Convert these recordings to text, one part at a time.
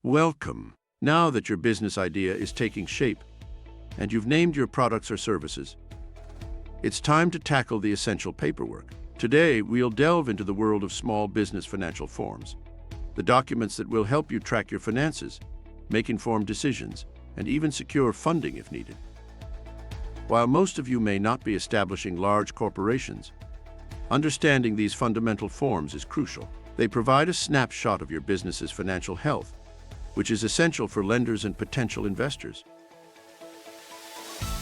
Welcome. Now that your business idea is taking shape and you've named your products or services, it's time to tackle the essential paperwork. Today, we'll delve into the world of small business financial forms, the documents that will help you track your finances, make informed decisions, and even secure funding if needed. While most of you may not be establishing large corporations, understanding these fundamental forms is crucial. They provide a snapshot of your business's financial health, which is essential for lenders and potential investors.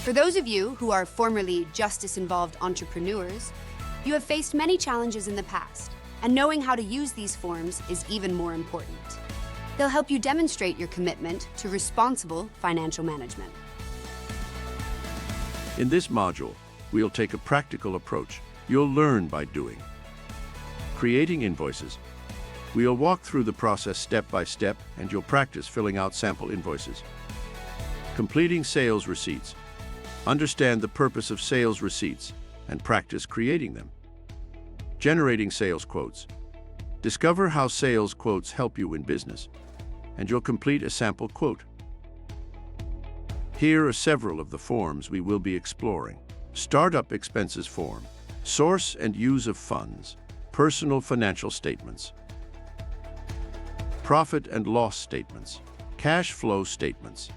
For those of you who are formerly justice-involved entrepreneurs, you have faced many challenges in the past, and knowing how to use these forms is even more important. They'll help you demonstrate your commitment to responsible financial management. In this module, we'll take a practical approach. You'll learn by doing. Creating invoices. We'll walk through the process step by step, and you'll practice filling out sample invoices. Completing sales receipts. Understand the purpose of sales receipts and practice creating them. Generating sales quotes. Discover how sales quotes help you in business, and you'll complete a sample quote. Here are several of the forms we will be exploring. Startup expenses form. Source and use of funds. Personal financial statements. Profit and loss statements. Cash flow statements.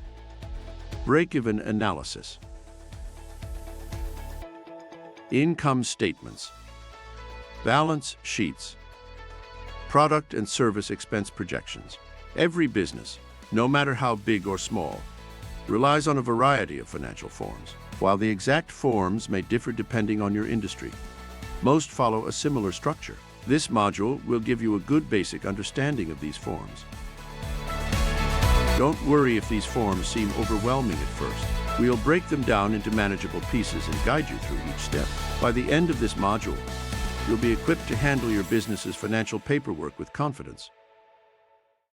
Break-even analysis. Income statements. Balance sheets. Product and service expense projections. Every business, no matter how big or small, relies on a variety of financial forms. While the exact forms may differ depending on your industry, most follow a similar structure. This module will give you a good basic understanding of these forms. Don't worry if these forms seem overwhelming at first. We'll break them down into manageable pieces and guide you through each step. By the end of this module, you'll be equipped to handle your business's financial paperwork with confidence.